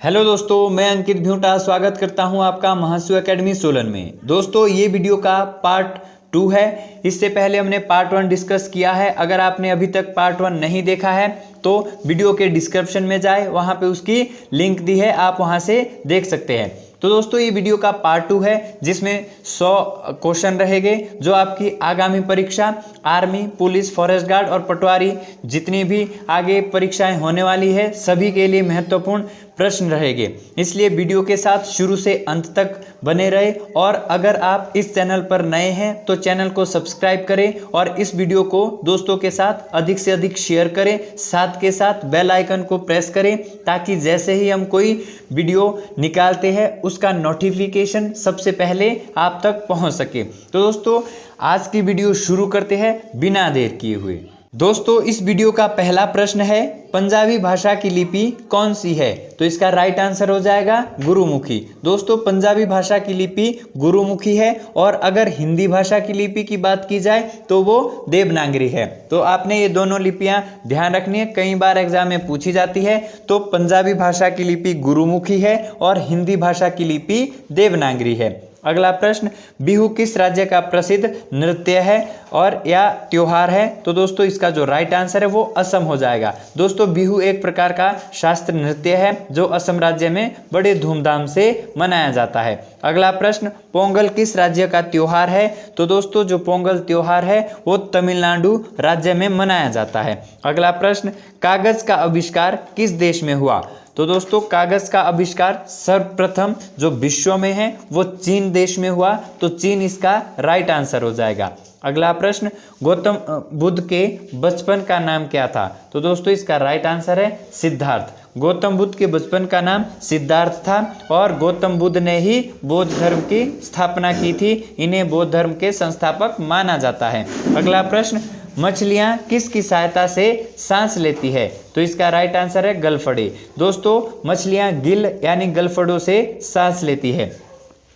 Hello दोस्तों, मैं अंकित भ्यूटा स्वागत करता हूं आपका महासु एकेडमी सोलन में। दोस्तों, ये वीडियो का पार्ट 2 है। इससे पहले हमने पार्ट 1 डिस्कस किया है। अगर आपने अभी तक पार्ट 1 नहीं देखा है तो वीडियो के डिस्क्रिप्शन में जाए, वहां पे उसकी लिंक दी है, आप वहां से देख सकते हैं। तो दोस्तों, ये वीडियो का पार्ट 2 है जिसमें 100 क्वेश्चन रहेंगे जो आपकी आगामी परीक्षा आर्मी, पुलिस, फॉरेस्ट गार्ड और पटवारी जितनी भी आगे परीक्षाएं होने वाली है सभी के लिए महत्वपूर्ण प्रश्न रहेंगे। इसलिए वीडियो के साथ शुरू से अंत तक बने रहे। और अगर आप इस चैनल पर नए हैं तो चैनल को सब्सक्राइब करें और इस वीडियो को दोस्तों के साथ अधिक से अधिक शेयर करें। साथ के साथ बेल आइकन को प्रेस करें ताकि जैसे ही हम कोई वीडियो निकालते हैं उसका नोटिफिकेशन सबसे पहले आप तक पहुंच सके। तो दोस्तों, आज की वीडियो शुरू करते हैं बिना देर किए हुए। दोस्तों, इस वीडियो का पहला प्रश्न है, पंजाबी भाषा की लिपि कौन सी है? तो इसका राइट आंसर हो जाएगा गुरुमुखी। दोस्तों, पंजाबी भाषा की लिपि गुरुमुखी है। और अगर हिंदी भाषा की लिपि की बात की जाए तो वो देवनागरी है। तो आपने ये दोनों लिपियां ध्यान रखनी है, कई बार एग्जाम में पूछी जाती है। तो पंजाबी भाषा की लिपि गुरुमुखी है और हिंदी भाषा की लिपि देवनागरी है। अगला प्रश्न, बिहू किस राज्य का प्रसिद्ध नृत्य है और या त्योहार है? तो दोस्तों, इसका जो राइट आंसर है वो असम हो जाएगा। दोस्तों, बिहू एक प्रकार का शास्त्रीय नृत्य है जो असम राज्य में बड़े धूमधाम से मनाया जाता है। अगला प्रश्न, पोंगल किस राज्य का त्योहार है? तो दोस्तों, जो पोंगल त्योहार है वो तमिलनाडु राज्य में मनाया जाता है। अगला प्रश्न, कागज का आविष्कार किस देश में हुआ? तो दोस्तों, कागज का आविष्कार सर्वप्रथम जो विश्व में है वो चीन देश में हुआ। तो चीन इसका राइट आंसर हो जाएगा। अगला प्रश्न, गौतम बुद्ध के बचपन का नाम क्या था? तो दोस्तों, इसका राइट आंसर है सिद्धार्थ। गौतम बुद्ध के बचपन का नाम सिद्धार्थ था और गौतम बुद्ध ने ही बौद्ध धर्म की स्थापना की थी। इन्हें बौद्ध धर्म के संस्थापक माना जाता है। अगला प्रश्न, मछलियां किसकी सहायता से सांस लेती है? तो इसका राइट आंसर है गलफड़े। दोस्तों, मछलियां गिल यानी गलफड़ों से सांस लेती है।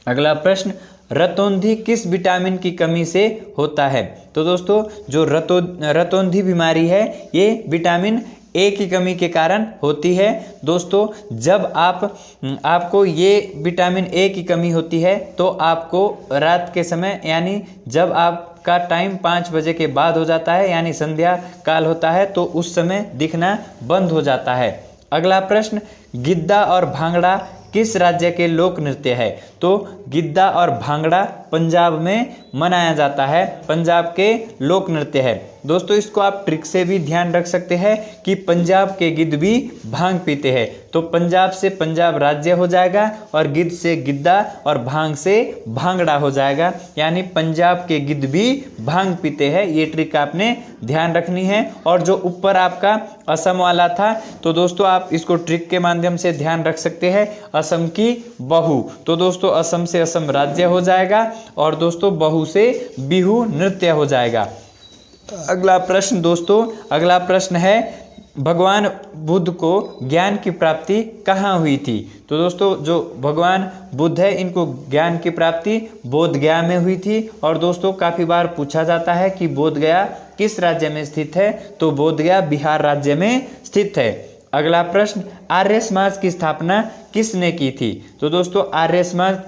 अगला प्रश्न, रतौंधी किस विटामिन की कमी से होता है? तो दोस्तों, जो रतौंधी बीमारी है ये विटामिन ए की कमी के कारण होती है। दोस्तों, जब आपको ये विटामिन ए की कमी होती है तो आपको रात के समय यानी जब आपका टाइम 5 बजे के बाद हो जाता है यानी संध्या काल होता है तो उस समय दिखना बंद हो जाता है। अगला प्रश्न, गिद्दा और भांगड़ा किस राज्य के लोक नृत्य है? तो गिद्दा और भांगड़ा पंजाब में मनाया जाता है, पंजाब के लोक नृत्य है। दोस्तों, इसको आप ट्रिक से भी ध्यान रख सकते हैं कि पंजाब के गिद्ध भी भांग पीते हैं। तो पंजाब से पंजाब राज्य हो जाएगा और गिद्ध से गिद्दा और भांग से भांगड़ा हो जाएगा, यानी पंजाब के गिद्ध भी भांग पीते हैं। ये ट्रिक आपने ध्यान रखनी है। और जो ऊपर आपका असम वाला था तो दोस्तों, आप इसको ट्रिक के माध्यम से ध्यान रख सकते हैं, असम की बहू। तो दोस्तों, असम से असम राज्य हो जाएगा और दोस्तों बहू से बिहू नृत्य हो जाएगा। अगला प्रश्न दोस्तों, अगला प्रश्न है, भगवान बुद्ध को ज्ञान की प्राप्ति कहाँ हुई थी? तो दोस्तों, जो भगवान बुद्ध है इनको ज्ञान की प्राप्ति बोध गया में हुई थी। और दोस्तों, काफ़ी बार पूछा जाता है कि बोध गया किस राज्य में स्थित है? तो बोध गया बिहार राज्य में स्थित है। अगला प्रश्न, आर्य समाज की स्थापना किसने की थी? तो दोस्तों, आर्य समाज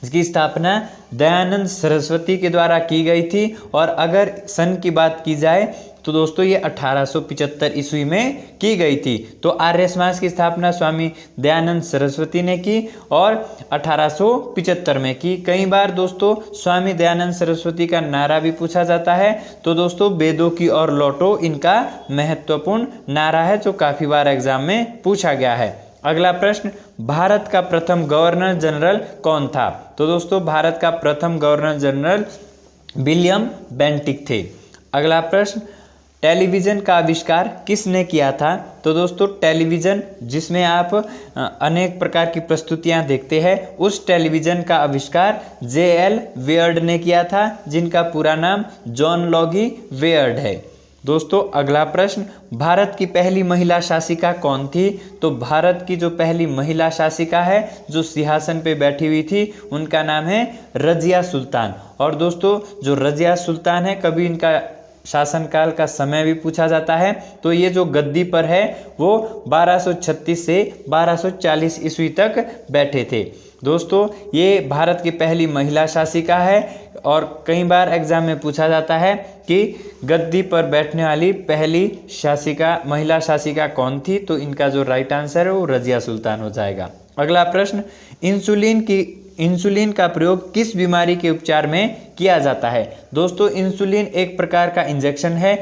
की स्थापना दयानंद सरस्वती के द्वारा की गई थी। और अगर सन की बात की जाए तो दोस्तों ये 1875 ईस्वी में की गई थी। तो आर्य समाज की स्थापना स्वामी दयानंद सरस्वती ने की और 1875 में की। कई बार दोस्तों स्वामी दयानंद सरस्वती का नारा भी पूछा जाता है। तो दोस्तों, वेदों की ओर लौटो इनका महत्वपूर्ण नारा है जो काफ़ी बार एग्जाम में पूछा गया है। अगला प्रश्न, भारत का प्रथम गवर्नर जनरल कौन था? तो दोस्तों, भारत का प्रथम गवर्नर जनरल विलियम बेंटिक थे। अगला प्रश्न, टेलीविज़न का आविष्कार किसने किया था? तो दोस्तों, टेलीविज़न जिसमें आप अनेक प्रकार की प्रस्तुतियां देखते हैं उस टेलीविज़न का आविष्कार J.L. वेयर्ड ने किया था, जिनका पूरा नाम जॉन लॉगी वेयर्ड है। दोस्तों, अगला प्रश्न, भारत की पहली महिला शासिका कौन थी? तो भारत की जो पहली महिला शासिका है जो सिंहासन पे बैठी हुई थी उनका नाम है रजिया सुल्तान। और दोस्तों, जो रजिया सुल्तान है कभी इनका शासनकाल का समय भी पूछा जाता है। तो ये जो गद्दी पर है वो 1236 से 1240 ईस्वी तक बैठे थे। दोस्तों ये भारत की पहली महिला शासिका है और कई बार एग्जाम में पूछा जाता है कि गद्दी पर बैठने वाली पहली शासिका महिला शासिका कौन थी। तो इनका जो राइट आंसर है वो रजिया सुल्तान हो जाएगा। अगला प्रश्न, इंसुलिन का प्रयोग किस बीमारी के उपचार में किया जाता है। दोस्तों इंसुलिन एक प्रकार का इंजेक्शन है।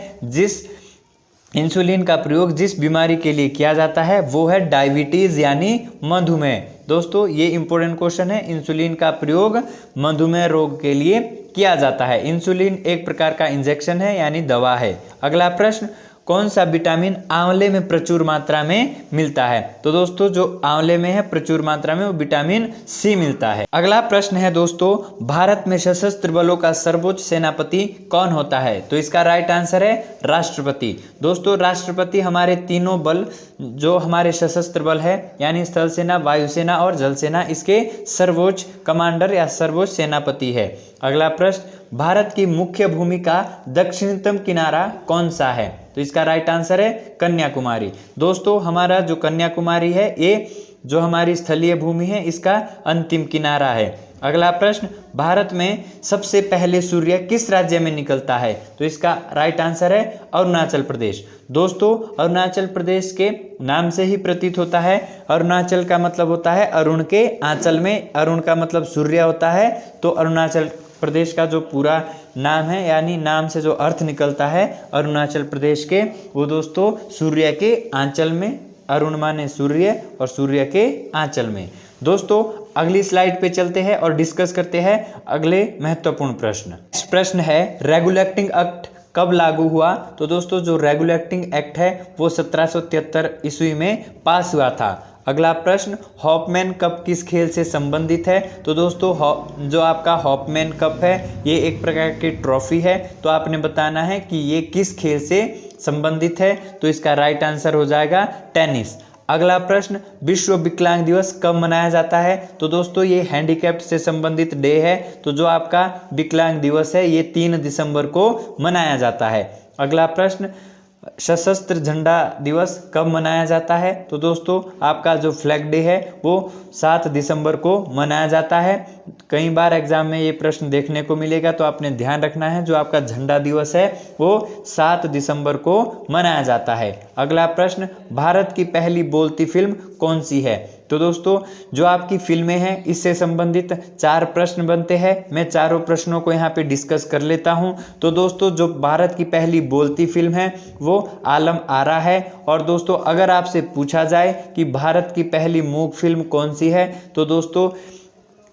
इंसुलिन का प्रयोग जिस बीमारी के लिए किया जाता है वो है डायबिटीज यानी मधुमेह। दोस्तों ये इंपॉर्टेंट क्वेश्चन है। इंसुलिन का प्रयोग मधुमेह रोग के लिए किया जाता है। इंसुलिन एक प्रकार का इंजेक्शन है यानी दवा है। अगला प्रश्न, कौन सा विटामिन आंवले में प्रचुर मात्रा में मिलता है। तो दोस्तों जो आंवले में है प्रचुर मात्रा में वो विटामिन सी मिलता है। अगला प्रश्न है दोस्तों, भारत में सशस्त्र बलों का सर्वोच्च सेनापति कौन होता है। तो इसका राइट आंसर है राष्ट्रपति। दोस्तों राष्ट्रपति हमारे तीनों बल जो हमारे सशस्त्र बल है यानी स्थल सेना, वायुसेना और जल सेना, इसके सर्वोच्च कमांडर या सर्वोच्च सेनापति है। अगला प्रश्न, भारत की मुख्य भूमि का दक्षिणतम किनारा कौन सा है। तो इसका राइट आंसर है कन्याकुमारी। दोस्तों हमारा जो कन्याकुमारी है ये जो हमारी स्थलीय भूमि है इसका अंतिम किनारा है। अगला प्रश्न, भारत में सबसे पहले सूर्य किस राज्य में निकलता है। तो इसका राइट आंसर है अरुणाचल प्रदेश। दोस्तों अरुणाचल प्रदेश के नाम से ही प्रतीत होता है। अरुणाचल का मतलब होता है अरुण के आंचल में, अरुण का मतलब सूर्य होता है। तो अरुणाचल प्रदेश का जो पूरा नाम है यानी नाम से जो अर्थ निकलता है अरुणाचल प्रदेश के, वो दोस्तों सूर्य के आंचल में, अरुण माने सूर्य और सूर्य के आंचल में। दोस्तों अगली स्लाइड पे चलते हैं और डिस्कस करते हैं अगले महत्वपूर्ण प्रश्न। प्रश्न है, रेगुलेटिंग एक्ट कब लागू हुआ। तो दोस्तों जो रेगुलेटिंग एक्ट है वो 1773 ईस्वी में पास हुआ था। अगला प्रश्न, हॉपमैन कप किस खेल से संबंधित है। तो दोस्तों जो आपका हॉपमैन कप है ये एक प्रकार की ट्रॉफी है। तो आपने बताना है कि ये किस खेल से संबंधित है। तो इसका राइट आंसर हो जाएगा टेनिस। अगला प्रश्न, विश्व विकलांग दिवस कब मनाया जाता है। तो दोस्तों ये हैंडीकैप्ड से संबंधित डे है। तो जो आपका विकलांग दिवस है ये 3 दिसंबर को मनाया जाता है। अगला प्रश्न, सशस्त्र झंडा दिवस कब मनाया जाता है। तो दोस्तों आपका जो फ्लैग डे है वो 7 दिसंबर को मनाया जाता है। कई बार एग्जाम में ये प्रश्न देखने को मिलेगा तो आपने ध्यान रखना है जो आपका झंडा दिवस है वो 7 दिसंबर को मनाया जाता है। अगला प्रश्न, भारत की पहली बोलती फिल्म कौन सी है। तो दोस्तों जो आपकी फिल्में हैं इससे संबंधित 4 प्रश्न बनते हैं। मैं चारों प्रश्नों को यहाँ पे डिस्कस कर लेता हूँ। तो दोस्तों जो भारत की पहली बोलती फिल्म है वो आलम आरा है। और दोस्तों अगर आपसे पूछा जाए कि भारत की पहली मूक फिल्म कौन सी है, तो दोस्तों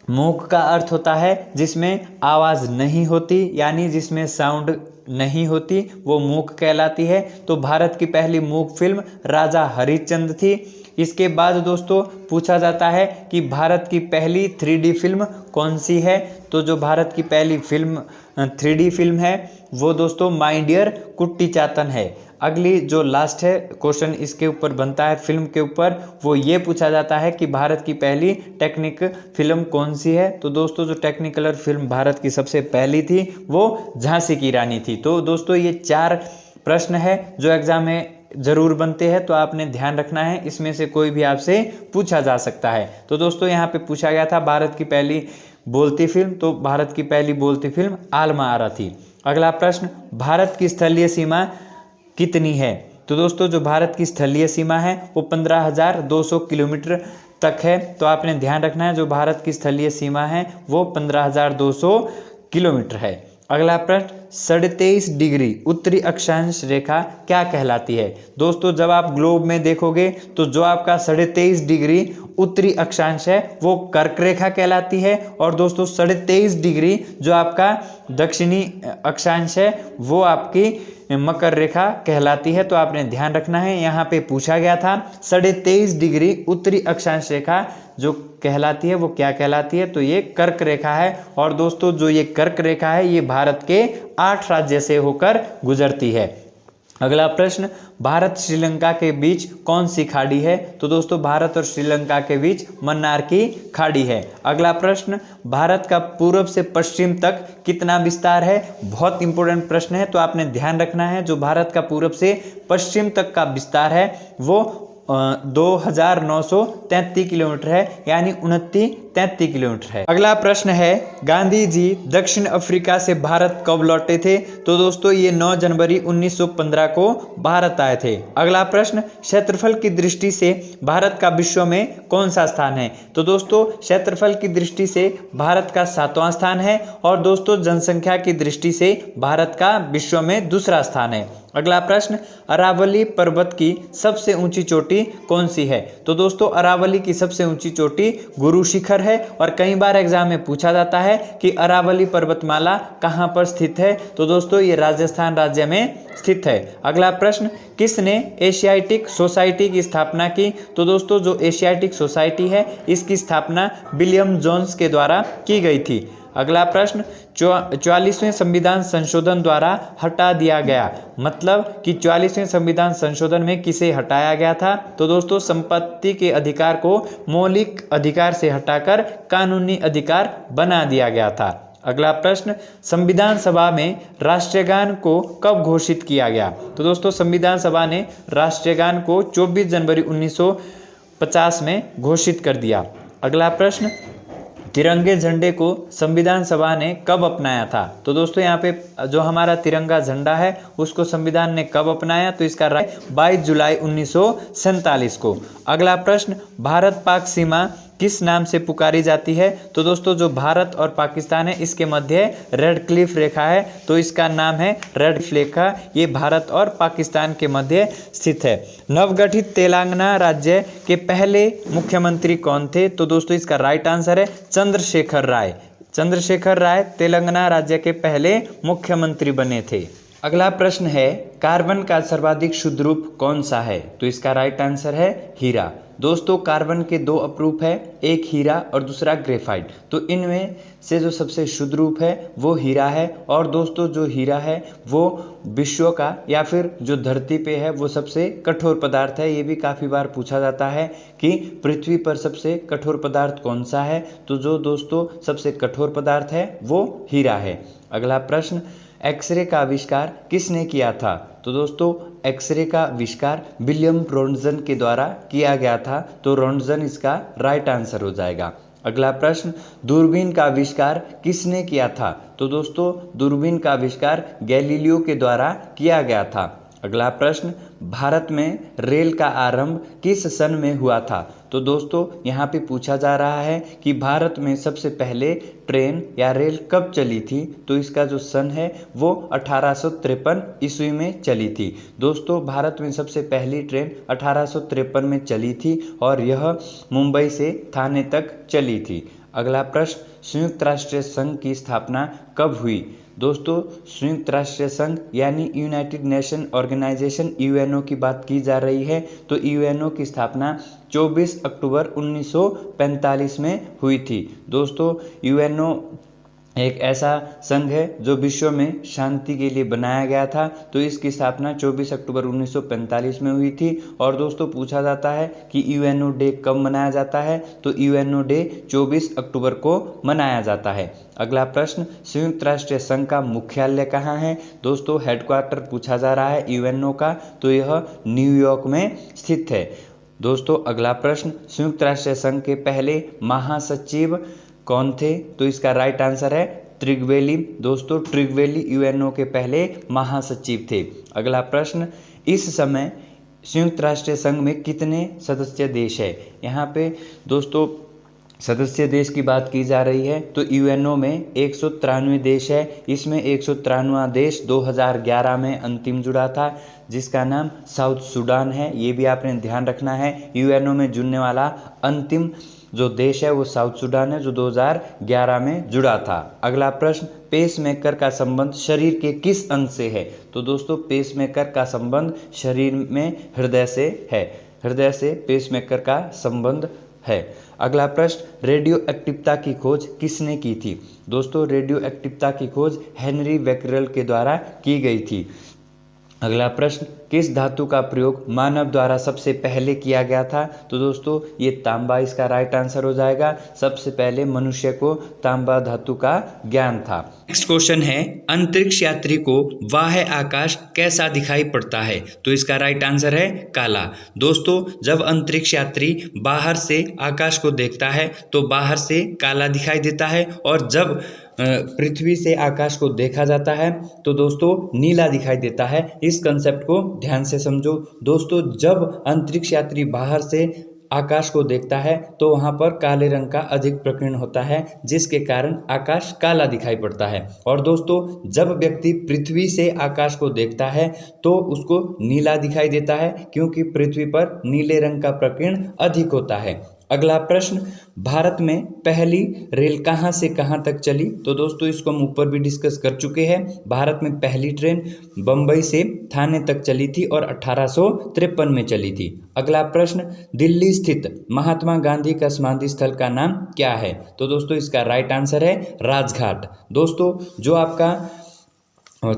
मूक का अर्थ होता है जिसमें आवाज़ नहीं होती यानी जिसमें साउंड नहीं होती, वो मूक कहलाती है। तो भारत की पहली मूक फिल्म राजा हरिश्चंद्र थी। इसके बाद दोस्तों पूछा जाता है कि भारत की पहली 3D फिल्म कौन सी है। तो जो भारत की पहली फिल्म 3D फिल्म है वो दोस्तों माय डियर कुट्टी चातन है। अगली जो लास्ट है क्वेश्चन इसके ऊपर बनता है फिल्म के ऊपर, वो ये पूछा जाता है कि भारत की पहली टेक्निक फिल्म कौन सी है। तो दोस्तों जो टेक्निकलर फिल्म भारत की सबसे पहली थी वो झांसी की रानी थी। तो दोस्तों ये 4 प्रश्न है जो एग्जाम में जरूर बनते हैं। तो आपने ध्यान रखना है, इसमें से कोई भी आपसे पूछा जा सकता है। तो दोस्तों यहाँ पे पूछा गया था भारत की पहली बोलती फिल्म, तो भारत की पहली बोलती फिल्म आलम आरा थी। अगला प्रश्न, भारत की स्थलीय सीमा कितनी है। तो दोस्तों जो भारत की स्थलीय सीमा है वो 15,200 किलोमीटर तक है। तो आपने ध्यान रखना है जो भारत की स्थलीय सीमा है वो 15,200 किलोमीटर है। अगला प्रश्न, 23.5 डिग्री उत्तरी अक्षांश रेखा क्या कहलाती है। दोस्तों जब आप ग्लोब में देखोगे तो जो आपका 23.5 डिग्री उत्तरी अक्षांश है वो कर्क रेखा कहलाती है। और दोस्तों 23.5 डिग्री जो आपका दक्षिणी अक्षांश है वो आपकी मकर रेखा कहलाती है। तो आपने ध्यान रखना है, यहाँ पे पूछा गया था 23.5 डिग्री उत्तरी अक्षांश रेखा जो कहलाती है वो क्या कहलाती है। तो ये कर्क रेखा है। और दोस्तों जो ये कर्क रेखा है ये भारत के 8 राज्य से होकर गुजरती है। अगला प्रश्न, भारत श्रीलंका के बीच कौन सी खाड़ी है? तो दोस्तों भारत और श्रीलंका के बीच मन्नार की खाड़ी है। अगला प्रश्न, भारत का पूर्व से पश्चिम तक कितना विस्तार है? बहुत इंपॉर्टेंट प्रश्न है, तो आपने ध्यान रखना है। जो भारत का पूर्व से पश्चिम तक का विस्तार है वो 2933 किलोमीटर है, यानी 2933 किलोमीटर है। अगला प्रश्न है, गांधी जी दक्षिण अफ्रीका से भारत कब लौटे थे? तो दोस्तों ये 9 जनवरी 1915 को भारत आए थे। अगला प्रश्न, क्षेत्रफल की दृष्टि से भारत का विश्व में कौन सा स्थान है? तो दोस्तों क्षेत्रफल की दृष्टि से भारत का 7वां स्थान है, और दोस्तों जनसंख्या की दृष्टि से भारत का विश्व में दूसरा स्थान है। अगला प्रश्न, अरावली पर्वत की सबसे ऊंची चोटी कौन सी है? तो दोस्तों अरावली की सबसे ऊंची चोटी गुरु शिखर है, और कई बार एग्जाम में पूछा जाता है कि अरावली पर्वतमाला कहां पर स्थित है? तो दोस्तों ये राजस्थान राज्य में स्थित है। अगला प्रश्न, किसने एशियाटिक सोसाइटी की स्थापना की? तो दोस्तों जो एशियाटिक सोसाइटी है इसकी स्थापना विलियम जोन्स के द्वारा की गई थी। अगला प्रश्न, 44वें संविधान संशोधन द्वारा हटा दिया गया, मतलब कि 44वें संविधान संशोधन में किसे हटाया गया था? तो दोस्तों संपत्ति के अधिकार को मौलिक अधिकार से हटाकर कानूनी अधिकार बना दिया गया था। अगला प्रश्न, संविधान सभा में राष्ट्रगान को कब घोषित किया गया? तो दोस्तों संविधान सभा ने राष्ट्रगान को 24 जनवरी 1950 में घोषित कर दिया। अगला प्रश्न, तिरंगे झंडे को संविधान सभा ने कब अपनाया था? तो दोस्तों यहाँ पे जो हमारा तिरंगा झंडा है उसको संविधान ने कब अपनाया? तो इसका राय 22 जुलाई 1947 को। अगला प्रश्न, भारत पाक सीमा किस नाम से पुकारी जाती है? तो दोस्तों जो भारत और पाकिस्तान है इसके मध्य रेड क्लिफ रेखा है, तो इसका नाम है रेड क्लिफ रेखा। ये भारत और पाकिस्तान के मध्य स्थित है। नवगठित तेलंगाना राज्य के पहले मुख्यमंत्री कौन थे? तो दोस्तों इसका राइट आंसर है चंद्रशेखर राय। चंद्रशेखर राय तेलंगाना राज्य के पहले मुख्यमंत्री बने थे। अगला प्रश्न है, कार्बन का सर्वाधिक शुद्ध रूप कौन सा है? तो इसका राइट आंसर है हीरा। दोस्तों कार्बन के 2 अपरूप है, एक हीरा और दूसरा ग्रेफाइट। तो इनमें से जो सबसे शुद्ध रूप है वो हीरा है, और दोस्तों जो हीरा है वो विश्व का या फिर जो धरती पे है वो सबसे कठोर पदार्थ है। ये भी काफ़ी बार पूछा जाता है कि पृथ्वी पर सबसे कठोर पदार्थ कौन सा है? तो जो दोस्तों सबसे कठोर पदार्थ है वो हीरा है। अगला प्रश्न, एक्सरे का आविष्कार किसने किया था? तो दोस्तों एक्सरे का आविष्कार विलियम रॉन्टजन के द्वारा किया गया था, तो रॉन्टजन इसका राइट आंसर हो जाएगा। अगला प्रश्न, दूरबीन का आविष्कार किसने किया था? तो दोस्तों दूरबीन का आविष्कार गैलीलियो के द्वारा किया गया था। अगला प्रश्न, भारत में रेल का आरंभ किस सन में हुआ था? तो दोस्तों यहाँ पे पूछा जा रहा है कि भारत में सबसे पहले ट्रेन या रेल कब चली थी? तो इसका जो सन है वो 1853 ईस्वी में चली थी। दोस्तों भारत में सबसे पहली ट्रेन 1853 में चली थी, और यह मुंबई से थाने तक चली थी। अगला प्रश्न, संयुक्त राष्ट्र संघ की स्थापना कब हुई? दोस्तों संयुक्त राष्ट्र संघ यानी यूनाइटेड नेशन ऑर्गेनाइजेशन यूएनओ की बात की जा रही है, तो यूएनओ की स्थापना 24 अक्टूबर 1945 में हुई थी। दोस्तों यूएनओ एक ऐसा संघ है जो विश्व में शांति के लिए बनाया गया था, तो इसकी स्थापना 24 अक्टूबर 1945 में हुई थी। और दोस्तों पूछा जाता है कि यूएनओ डे कब मनाया जाता है? तो यूएनओ डे 24 अक्टूबर को मनाया जाता है। अगला प्रश्न, संयुक्त राष्ट्र संघ का मुख्यालय कहाँ है? दोस्तों हेडक्वार्टर पूछा जा रहा है यूएनओ का, तो यह न्यूयॉर्क में स्थित है। दोस्तों अगला प्रश्न, संयुक्त राष्ट्र संघ के पहले महासचिव कौन थे? तो इसका राइट आंसर है त्रिगवेली। दोस्तों त्रिगवेली यूएनओ के पहले महासचिव थे। अगला प्रश्न, इस समय संयुक्त राष्ट्र संघ में कितने सदस्य देश है? यहाँ पे दोस्तों सदस्य देश की बात की जा रही है, तो यूएनओ में 193 देश है। इसमें 193वां देश 2011 में अंतिम जुड़ा था, जिसका नाम साउथ सूडान है। ये भी आपने ध्यान रखना है, यूएनओ में जुड़ने वाला अंतिम जो देश है वो साउथ सूडान है, जो 2011 में जुड़ा था। अगला प्रश्न, पेसमेकर का संबंध शरीर के किस अंग से है? तो दोस्तों पेसमेकर का संबंध शरीर में हृदय से है। हृदय से पेसमेकर का संबंध है। अगला प्रश्न, रेडियो एक्टिवता की खोज किसने की थी? दोस्तों रेडियो एक्टिवता की खोज हेनरी बेकरेल के द्वारा की गई थी। अगला प्रश्न, किस धातु का प्रयोग मानव द्वारा सबसे पहले किया गया था? तो दोस्तों ये तांबा इसका राइट आंसर हो जाएगा। सबसे पहले मनुष्य को तांबा धातु का ज्ञान था। नेक्स्ट क्वेश्चन है, अंतरिक्ष यात्री को बाह्य आकाश कैसा दिखाई पड़ता है? तो इसका राइट आंसर है काला। दोस्तों जब अंतरिक्ष यात्री बाहर से आकाश को देखता है तो बाहर से काला दिखाई देता है, और जब पृथ्वी से आकाश को देखा जाता है तो दोस्तों नीला दिखाई देता है। इस कंसेप्ट को ध्यान से समझो। दोस्तों जब अंतरिक्ष यात्री बाहर से आकाश को देखता है तो वहाँ पर काले रंग का अधिक प्रकीर्ण होता है, जिसके कारण आकाश काला दिखाई पड़ता है। और दोस्तों जब व्यक्ति पृथ्वी से आकाश को देखता है तो उसको नीला दिखाई देता है, क्योंकि पृथ्वी पर नीले रंग का प्रकीर्ण अधिक होता है। अगला प्रश्न, भारत में पहली रेल कहाँ से कहाँ तक चली? तो दोस्तों इसको हम ऊपर भी डिस्कस कर चुके हैं। भारत में पहली ट्रेन बम्बई से थाने तक चली थी और 1853 में चली थी। अगला प्रश्न, दिल्ली स्थित महात्मा गांधी का समाधि स्थल का नाम क्या है? तो दोस्तों इसका राइट आंसर है राजघाट। दोस्तों जो आपका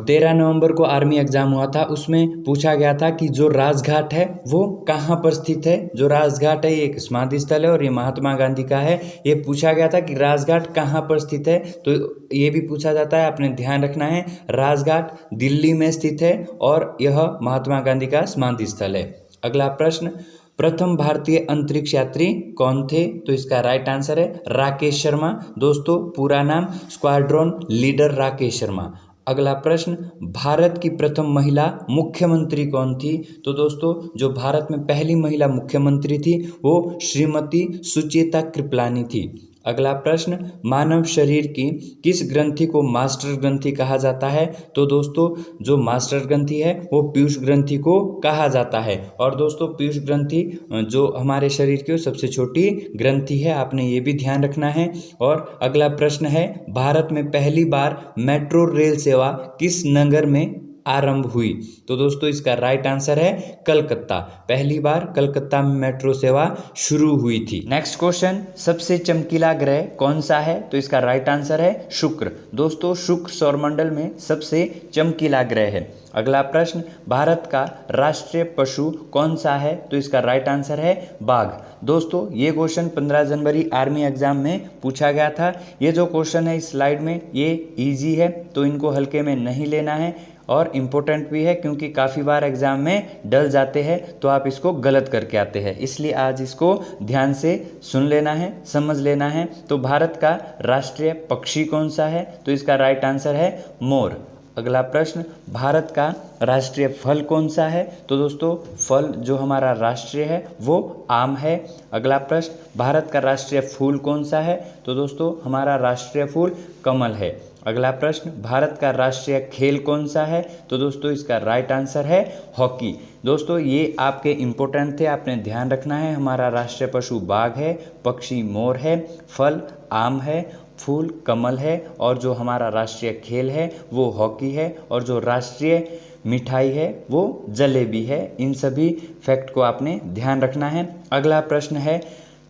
13 नवंबर को आर्मी एग्जाम हुआ था, उसमें पूछा गया था कि जो राजघाट है वो कहाँ पर स्थित है। जो राजघाट है ये एक समाधि स्थल है और ये महात्मा गांधी का है। ये पूछा गया था कि राजघाट कहाँ पर स्थित है, तो ये भी पूछा जाता है, आपने ध्यान रखना है। राजघाट दिल्ली में स्थित है और यह महात्मा गांधी का समाधि स्थल है। अगला प्रश्न, प्रथम भारतीय अंतरिक्ष यात्री कौन थे? तो इसका राइट आंसर है राकेश शर्मा। दोस्तों पूरा नाम स्क्वाड्रन लीडर राकेश शर्मा। अगला प्रश्न, भारत की प्रथम महिला मुख्यमंत्री कौन थी? तो दोस्तों जो भारत में पहली महिला मुख्यमंत्री थी वो श्रीमती सुचेता कृपलानी थी। अगला प्रश्न, मानव शरीर की किस ग्रंथि को मास्टर ग्रंथि कहा जाता है? तो दोस्तों जो मास्टर ग्रंथि है वो पीयूष ग्रंथि को कहा जाता है। और दोस्तों पीयूष ग्रंथि जो हमारे शरीर की सबसे छोटी ग्रंथि है, आपने ये भी ध्यान रखना है। और अगला प्रश्न है, भारत में पहली बार मेट्रो रेल सेवा किस नगर में आरंभ हुई? तो दोस्तों इसका राइट आंसर है कलकत्ता। पहली बार कलकत्ता में मेट्रो सेवा शुरू हुई थी। नेक्स्ट क्वेश्चन, सबसे चमकीला ग्रह कौन सा है? तो इसका राइट आंसर है शुक्र। दोस्तों शुक्र सौरमंडल में सबसे चमकीला ग्रह है। अगला प्रश्न, भारत का राष्ट्रीय पशु कौन सा है? तो इसका राइट आंसर है बाघ। दोस्तों ये क्वेश्चन 15 जनवरी आर्मी एग्जाम में पूछा गया था। ये जो क्वेश्चन है इस स्लाइड में ये इजी है, तो इनको हल्के में नहीं लेना है, और इम्पोर्टेंट भी है क्योंकि काफ़ी बार एग्जाम में डल जाते हैं तो आप इसको गलत करके आते हैं। इसलिए आज इसको ध्यान से सुन लेना है, समझ लेना है। तो भारत का राष्ट्रीय पक्षी कौन सा है? तो इसका राइट आंसर है मोर। अगला प्रश्न, भारत का राष्ट्रीय फल कौन सा है? तो दोस्तों फल जो हमारा राष्ट्रीय है वो आम है। अगला प्रश्न, भारत का राष्ट्रीय फूल कौन सा है? तो दोस्तों हमारा राष्ट्रीय फूल कमल है। अगला प्रश्न, भारत का राष्ट्रीय खेल कौन सा है? तो दोस्तों इसका राइट आंसर है हॉकी। दोस्तों ये आपके इम्पोर्टेंट थे, आपने ध्यान रखना है। हमारा राष्ट्रीय पशु बाघ है, पक्षी मोर है, फल आम है, फूल कमल है, और जो हमारा राष्ट्रीय खेल है वो हॉकी है, और जो राष्ट्रीय मिठाई है वो जलेबी है। इन सभी फैक्ट को आपने ध्यान रखना है। अगला प्रश्न है,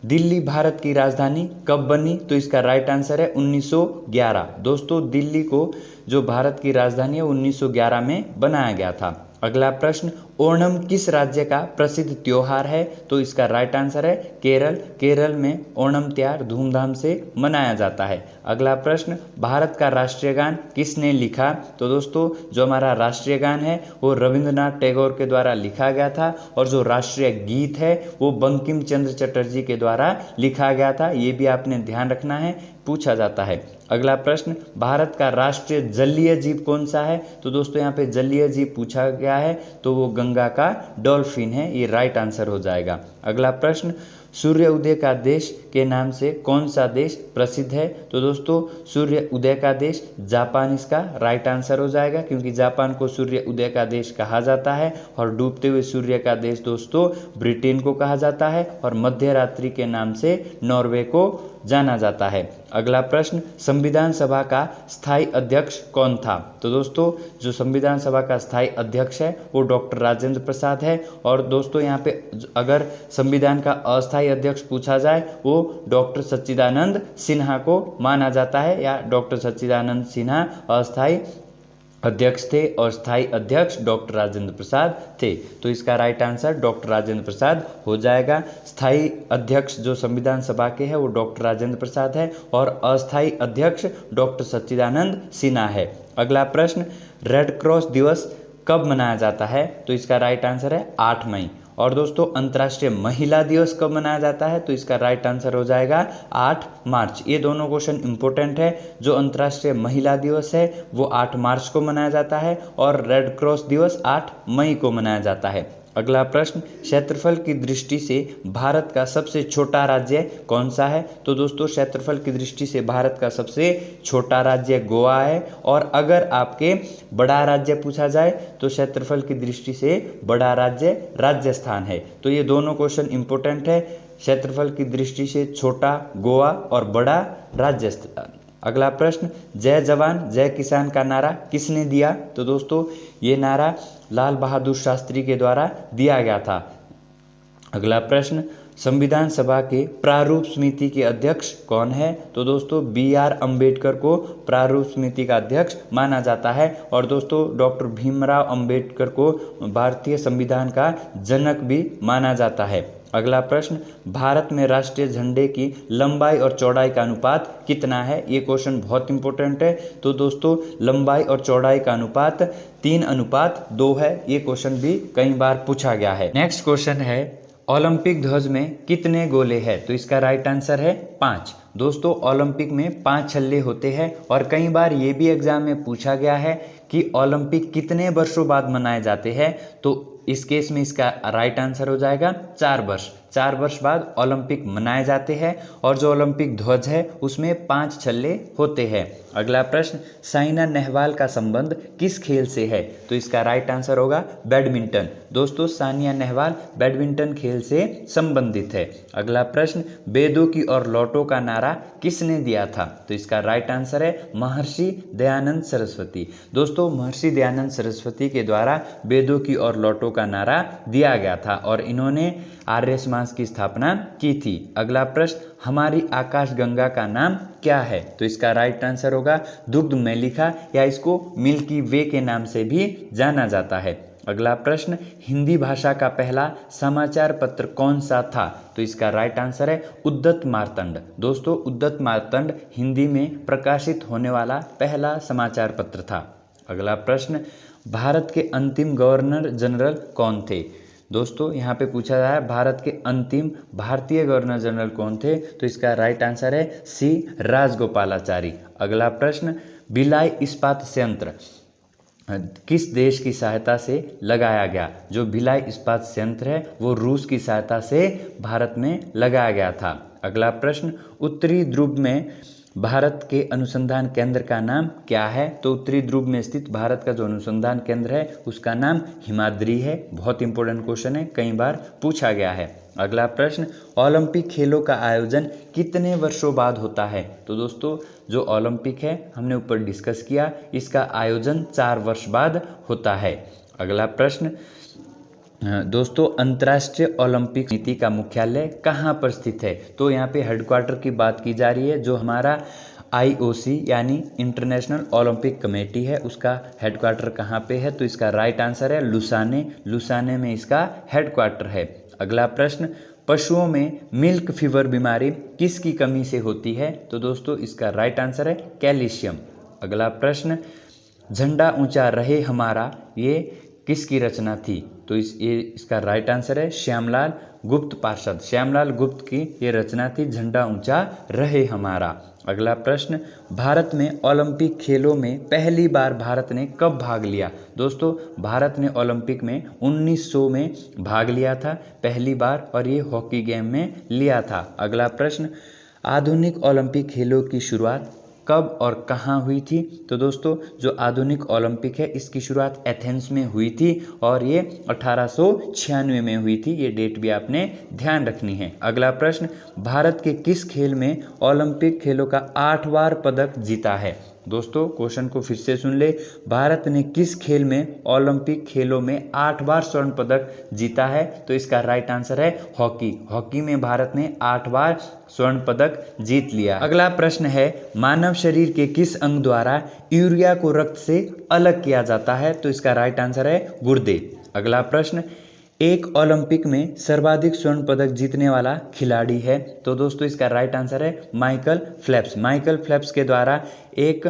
दिल्ली भारत की राजधानी कब बनी? तो इसका राइट आंसर है 1911। दोस्तों दिल्ली को जो भारत की राजधानी है 1911 में बनाया गया था। अगला प्रश्न, ओणम किस राज्य का प्रसिद्ध त्योहार है? तो इसका राइट आंसर है केरल। केरल में ओणम त्योहार धूमधाम से मनाया जाता है। अगला प्रश्न, भारत का राष्ट्रीय गान किसने लिखा? तो दोस्तों जो हमारा राष्ट्रीय गान है वो रविंद्रनाथ टैगोर के द्वारा लिखा गया था, और जो राष्ट्रीय गीत है वो बंकिम चंद्र चटर्जी के द्वारा लिखा गया था। ये भी आपने ध्यान रखना है, पूछा जाता है। अगला प्रश्न, भारत का राष्ट्रीय जलीय जीव कौन सा है? तो दोस्तों यहाँ पे जलीय जीव पूछा गया है तो वो गंगा का डॉल्फिन है। ये राइट आंसर हो जाएगा। अगला प्रश्न, सूर्य उदय का देश के नाम से कौन सा देश प्रसिद्ध है? तो दोस्तों सूर्य उदय का देश जापान इसका राइट आंसर हो जाएगा, क्योंकि जापान को सूर्य उदय का देश कहा जाता है, और डूबते हुए सूर्य का देश दोस्तों ब्रिटेन को कहा जाता है, और मध्य रात्रि के नाम से नॉर्वे को जाना जाता है। अगला प्रश्न, संविधान सभा का स्थायी अध्यक्ष कौन था? तो दोस्तों जो संविधान सभा का स्थायी अध्यक्ष है वो डॉक्टर राजेंद्र प्रसाद है। और दोस्तों यहाँ पे अगर संविधान का अस्थायी अध्यक्ष पूछा जाए वो डॉक्टर सच्चिदानंद सिन्हा को माना जाता है, या डॉक्टर सच्चिदानंद सिन्हा अस्थायी अध्यक्ष थे और स्थायी अध्यक्ष डॉक्टर राजेंद्र प्रसाद थे। तो इसका right answer doctor Rajendra Prasad हो जाएगा। स्थायी अध्यक्ष जो संविधान सभा के हैं वो डॉक्टर राजेंद्र प्रसाद है और अस्थायी अध्यक्ष डॉक्टर सच्चिदानंद सिन्हा है। अगला प्रश्न, रेड क्रॉस दिवस कब मनाया जाता है? तो इसका राइट आंसर है 8 मई। और दोस्तों, अंतर्राष्ट्रीय महिला दिवस कब मनाया जाता है? तो इसका राइट आंसर हो जाएगा 8 मार्च। ये दोनों क्वेश्चन इंपॉर्टेंट है। जो अंतर्राष्ट्रीय महिला दिवस है वो 8 मार्च को मनाया जाता है और रेड क्रॉस दिवस 8 मई को मनाया जाता है। अगला प्रश्न, क्षेत्रफल की दृष्टि से भारत का सबसे छोटा राज्य कौन सा है? तो दोस्तों, क्षेत्रफल की दृष्टि से भारत का सबसे छोटा राज्य गोवा है। और अगर आपके बड़ा राज्य पूछा जाए तो क्षेत्रफल की दृष्टि से बड़ा राज्य राजस्थान है। तो ये दोनों क्वेश्चन इंपॉर्टेंट है। क्षेत्रफल की दृष्टि से छोटा गोवा और बड़ा राजस्थान। अगला प्रश्न, जय जवान जय किसान का नारा किसने दिया? तो दोस्तों, ये नारा लाल बहादुर शास्त्री के द्वारा दिया गया था। अगला प्रश्न, संविधान सभा के प्रारूप समिति के अध्यक्ष कौन है? तो दोस्तों, BR अम्बेडकर को प्रारूप समिति का अध्यक्ष माना जाता है। और दोस्तों, डॉक्टर भीमराव अम्बेडकर को भारतीय संविधान का जनक भी माना जाता है। अगला प्रश्न, भारत में राष्ट्रीय झंडे की लंबाई और चौड़ाई का अनुपात कितना है? ये क्वेश्चन बहुत इंपॉर्टेंट है। तो दोस्तों, लंबाई और चौड़ाई का अनुपात 3:2 है। ये क्वेश्चन भी कई बार पूछा गया है। नेक्स्ट क्वेश्चन है, ओलंपिक ध्वज में कितने गोले हैं? तो इसका राइट आंसर है 5। दोस्तों, ओलंपिक में 5 छल्ले होते हैं। और कई बार ये भी एग्जाम में पूछा गया है कि ओलंपिक कितने वर्षों बाद मनाए जाते हैं? तो इस केस में इसका राइट आंसर हो जाएगा 4 वर्ष। 4 वर्ष बाद ओलंपिक मनाए जाते हैं। और जो ओलंपिक ध्वज है उसमें 5 छल्ले होते हैं। अगला प्रश्न, साइना नेहवाल का संबंध किस खेल से है? तो इसका राइट आंसर होगा बैडमिंटन। दोस्तों, सानिया नेहवाल बैडमिंटन खेल से संबंधित है। अगला प्रश्न, वेदों की ओर लौटो का नारा किसने दिया था? तो इसका राइट आंसर है महर्षि दयानंद सरस्वती। दोस्तों, महर्षि दयानंद सरस्वती के द्वारा वेदों की ओर लौटो का नारा दिया गया था और इन्होंने आर्य समाज की स्थापना की थी। अगला प्रश्न, हमारी आकाश गंगा का नाम क्या है? तो इसका राइट आंसर होगा दुग्ध मेलिका, या इसको मिल्की वे के नाम से भी जाना जाता है। अगला प्रश्न, हिंदी भाषा का पहला समाचार पत्र कौन सा था? तो इसका राइट आंसर है उद्दत मार्तंड। दोस्तों, उद्दत मार्तंड हिंदी में प्रकाशित होने वाला पहला समाचार पत्र था। अगला प्रश्न, भारत के अंतिम गवर्नर जनरल कौन थे? दोस्तों, यहाँ पे पूछा जा रहा है भारत के अंतिम भारतीय गवर्नर जनरल कौन थे? तो इसका राइट आंसर है C राजगोपालाचारी। अगला प्रश्न, भिलाई इस्पात संयंत्र किस देश की सहायता से लगाया गया? जो भिलाई इस्पात संयंत्र है वो रूस की सहायता से भारत में लगाया गया था। अगला प्रश्न, उत्तरी ध्रुव में भारत के अनुसंधान केंद्र का नाम क्या है? तो उत्तरी ध्रुव में स्थित भारत का जो अनुसंधान केंद्र है उसका नाम हिमाद्री है। बहुत इंपॉर्टेंट क्वेश्चन है, कई बार पूछा गया है। अगला प्रश्न, ओलंपिक खेलों का आयोजन कितने वर्षों बाद होता है? तो दोस्तों, जो ओलंपिक है हमने ऊपर डिस्कस किया, इसका आयोजन 4 वर्ष बाद होता है। अगला प्रश्न, दोस्तों, अंतर्राष्ट्रीय ओलंपिक समिति का मुख्यालय कहाँ पर स्थित है? तो यहाँ पे हेडक्वार्टर की बात की जा रही है। जो हमारा IOC यानी इंटरनेशनल ओलंपिक कमेटी है उसका हेडक्वार्टर कहाँ पे है? तो इसका राइट आंसर है लुसाने। लुसाने में इसका हेडक्वार्टर है। अगला प्रश्न, पशुओं में मिल्क फीवर बीमारी किसकी कमी से होती है? तो दोस्तों, इसका राइट आंसर है कैल्शियम। अगला प्रश्न, झंडा ऊंचा रहे हमारा ये किसकी रचना थी? तो इसका राइट आंसर है श्यामलाल गुप्त पार्षद। श्यामलाल गुप्त की ये रचना थी, झंडा ऊंचा रहे हमारा। अगला प्रश्न, भारत में ओलंपिक खेलों में पहली बार भारत ने कब भाग लिया? दोस्तों, भारत ने ओलंपिक में 1900 में भाग लिया था पहली बार, और ये हॉकी गेम में लिया था। अगला प्रश्न, आधुनिक ओलंपिक खेलों की शुरुआत कब और कहाँ हुई थी? तो दोस्तों, जो आधुनिक ओलंपिक है इसकी शुरुआत एथेंस में हुई थी और ये 1896 में हुई थी। ये डेट भी आपने ध्यान रखनी है। अगला प्रश्न, भारत के किस खेल में ओलंपिक खेलों का 8वां पदक जीता है? दोस्तों क्वेश्चन को फिर से सुन ले, भारत ने किस खेल में ओलंपिक खेलों में 8 बार स्वर्ण पदक जीता है? तो इसका राइट आंसर है हॉकी। हॉकी में भारत ने 8 बार स्वर्ण पदक जीत लिया। अगला प्रश्न है, मानव शरीर के किस अंग द्वारा यूरिया को रक्त से अलग किया जाता है? तो इसका राइट आंसर है गुर्दे। अगला प्रश्न, एक ओलंपिक में सर्वाधिक स्वर्ण पदक जीतने वाला खिलाड़ी है? तो दोस्तों इसका राइट आंसर है माइकल फेल्प्स। माइकल फेल्प्स के द्वारा एक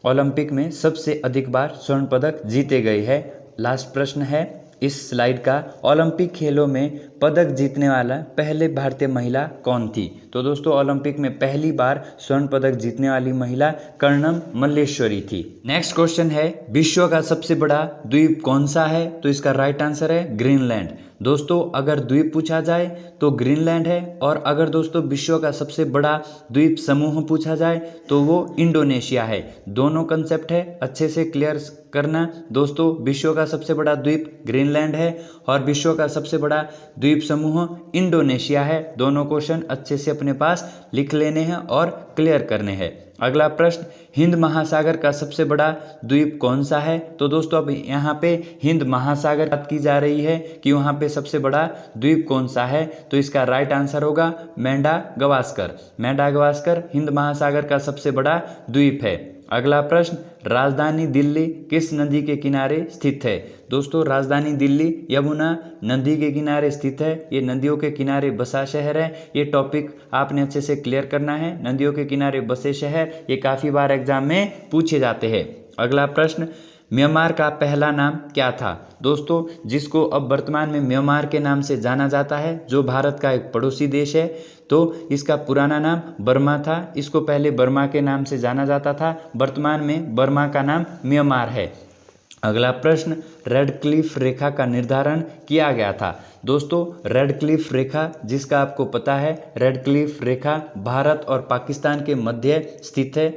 ओलंपिक में सबसे अधिक बार स्वर्ण पदक जीते गए हैं। लास्ट प्रश्न है इस स्लाइड का, ओलंपिक खेलों में पदक जीतने वाला पहले भारतीय महिला कौन थी? तो दोस्तों ओलंपिक में पहली बार स्वर्ण पदक जीतने वाली महिला कर्णम मल्लेश्वरी थी। नेक्स्ट क्वेश्चन है, विश्व का सबसे बड़ा द्वीप कौन सा है? तो इसका राइट आंसर है ग्रीनलैंड। दोस्तों अगर द्वीप पूछा जाए तो ग्रीनलैंड है, और अगर दोस्तों विश्व का सबसे बड़ा द्वीप समूह पूछा जाए तो वो इंडोनेशिया है। दोनों कंसेप्ट है, अच्छे से क्लियर करना। दोस्तों विश्व का सबसे बड़ा द्वीप ग्रीनलैंड है और विश्व का सबसे बड़ा द्वीप समूह इंडोनेशिया है। दोनों क्वेश्चन अच्छे से अपने पास लिख लेने हैं और क्लियर करने हैं। अगला प्रश्न, हिंद महासागर का सबसे बड़ा द्वीप कौन सा है? तो दोस्तों अब यहाँ पे हिंद महासागर बात की जा रही है कि वहाँ पे सबसे बड़ा द्वीप कौन सा है? तो इसका राइट आंसर होगा मैडागास्कर। मैडागास्कर हिंद महासागर का सबसे बड़ा द्वीप है। अगला प्रश्न, राजधानी दिल्ली किस नदी के किनारे स्थित है? दोस्तों राजधानी दिल्ली यमुना नदी के किनारे स्थित है। ये नदियों के किनारे बसा शहर है। ये टॉपिक आपने अच्छे से क्लियर करना है। नदियों के किनारे बसे शहर ये काफ़ी बार एग्जाम में पूछे जाते हैं। अगला प्रश्न, म्यांमार का पहला नाम क्या था? दोस्तों जिसको अब वर्तमान में म्यांमार के नाम से जाना जाता है, जो भारत का एक पड़ोसी देश है, तो इसका पुराना नाम बर्मा था। इसको पहले बर्मा के नाम से जाना जाता था, वर्तमान में बर्मा का नाम म्यांमार है। अगला प्रश्न, रेड क्लिफ रेखा का निर्धारण किया गया था? दोस्तों रेड क्लिफ रेखा जिसका आपको पता है, रेड क्लिफ रेखा भारत और पाकिस्तान के मध्य स्थित है।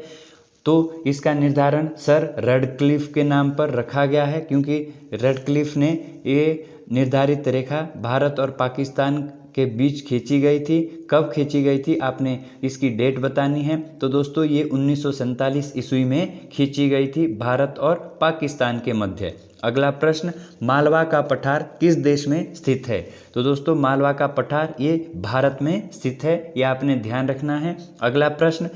तो इसका निर्धारण सर रेड क्लिफ के नाम पर रखा गया है, क्योंकि रेड क्लिफ ने ये निर्धारित रेखा भारत और पाकिस्तान के बीच खींची गई थी। कब खींची गई थी आपने इसकी डेट बतानी है। तो दोस्तों ये 1947 ईस्वी में खींची गई थी भारत और पाकिस्तान के मध्य। अगला प्रश्न, मालवा का पठार किस देश में स्थित है? तो दोस्तों मालवा का पठार ये भारत में स्थित है, ये आपने ध्यान रखना है। अगला प्रश्न,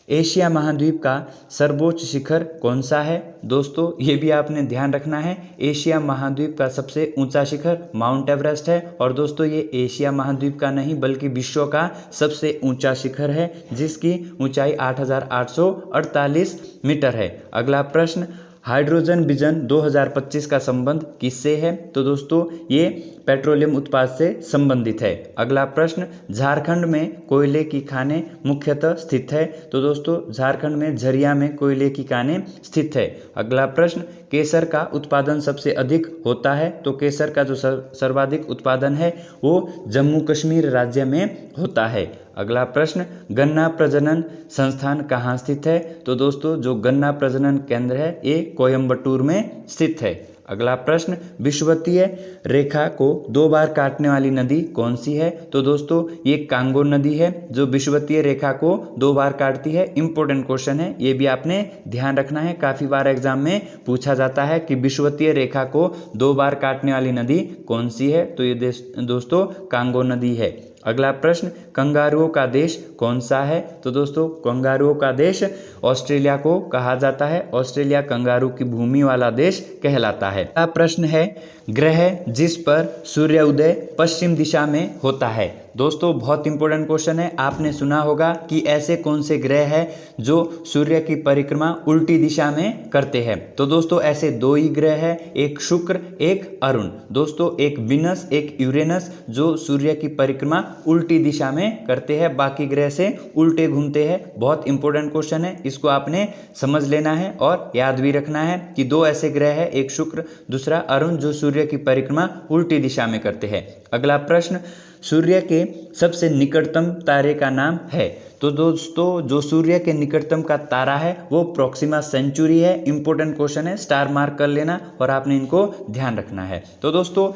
एशिया महाद्वीप का सर्वोच्च शिखर कौन सा है? दोस्तों ये भी आपने ध्यान रखना है। एशिया महाद्वीप का सबसे ऊंचा शिखर माउंट एवरेस्ट है, और दोस्तों ये एशिया महाद्वीप का नहीं बल्कि विश्व का सबसे ऊंचा शिखर है, जिसकी ऊंचाई 8,848 मीटर है। अगला प्रश्न, हाइड्रोजन विजन 2025 का संबंध किससे है? तो दोस्तों ये पेट्रोलियम उत्पाद से संबंधित है। अगला प्रश्न, झारखंड में कोयले की खानें मुख्यतः स्थित है? तो दोस्तों झारखंड में झरिया में कोयले की खानें स्थित है। अगला प्रश्न, केसर का उत्पादन सबसे अधिक होता है? तो केसर का जो सर्वाधिक उत्पादन है वो जम्मू कश्मीर राज्य में होता है। अगला प्रश्न, गन्ना प्रजनन संस्थान कहाँ स्थित है? तो दोस्तों जो गन्ना प्रजनन केंद्र है ये कोयम्बटूर में स्थित है। अगला प्रश्न, विषुवतीय रेखा को 2 बार काटने वाली नदी कौन सी है? तो दोस्तों ये कांगो नदी है जो विषुवतीय रेखा को 2 बार काटती है। इंपॉर्टेंट क्वेश्चन है, ये भी आपने ध्यान रखना है। काफ़ी बार एग्जाम में पूछा जाता है कि विषुवतीय रेखा को 2 बार काटने वाली नदी कौन सी है? तो ये दोस्तों कांगो नदी है। अगला प्रश्न, कंगारुओं का देश कौन सा है? तो दोस्तों कंगारुओं का देश ऑस्ट्रेलिया को कहा जाता है। ऑस्ट्रेलिया कंगारू की भूमि वाला देश कहलाता है। अगला प्रश्न है, ग्रह जिस पर सूर्योदय पश्चिम दिशा में होता है? दोस्तों बहुत इंपॉर्टेंट क्वेश्चन है। आपने सुना होगा कि ऐसे कौन से ग्रह हैं जो सूर्य की परिक्रमा उल्टी दिशा में करते हैं? तो दोस्तों ऐसे 2 ही ग्रह हैं, एक शुक्र एक अरुण। दोस्तों एक विनस एक यूरेनस जो सूर्य की परिक्रमा उल्टी दिशा में करते हैं, बाकी ग्रह से उल्टे घूमते हैं। बहुत इंपॉर्टेंट क्वेश्चन है, इसको आपने समझ लेना है और याद भी रखना है कि 2 ऐसे ग्रह हैं, एक शुक्र दूसरा अरुण, जो सूर्य की परिक्रमा उल्टी दिशा में करते हैं। अगला प्रश्न, सूर्य के सबसे निकटतम तारे का नाम है? तो दोस्तों जो सूर्य के निकटतम का तारा है वो प्रोक्सिमा सेंचुरी है। इंपॉर्टेंट क्वेश्चन है, स्टार मार्क कर लेना और आपने इनको ध्यान रखना है। तो दोस्तों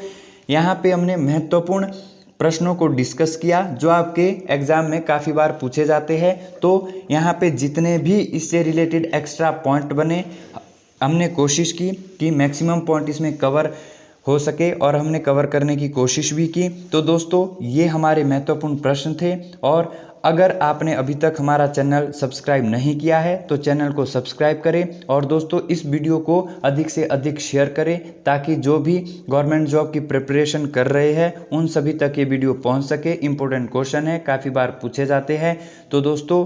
यहाँ पे हमने महत्वपूर्ण प्रश्नों को डिस्कस किया जो आपके एग्ज़ाम में काफ़ी बार पूछे जाते हैं। तो यहाँ पे जितने भी इससे रिलेटेड एक्स्ट्रा पॉइंट बने हमने कोशिश की कि मैक्सिमम पॉइंट इसमें कवर हो सके और हमने कवर करने की कोशिश भी की। तो दोस्तों ये हमारे महत्वपूर्ण प्रश्न थे, और अगर आपने अभी तक हमारा चैनल सब्सक्राइब नहीं किया है तो चैनल को सब्सक्राइब करें, और दोस्तों इस वीडियो को अधिक से अधिक शेयर करें ताकि जो भी गवर्नमेंट जॉब की प्रिपरेशन कर रहे हैं उन सभी तक ये वीडियो पहुंच सके। इम्पोर्टेंट क्वेश्चन है, काफ़ी बार पूछे जाते हैं। तो दोस्तों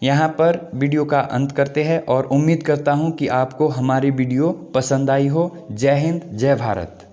यहाँ पर वीडियो का अंत करते हैं और उम्मीद करता हूँ कि आपको हमारी वीडियो पसंद आई हो। जय हिंद, जय भारत।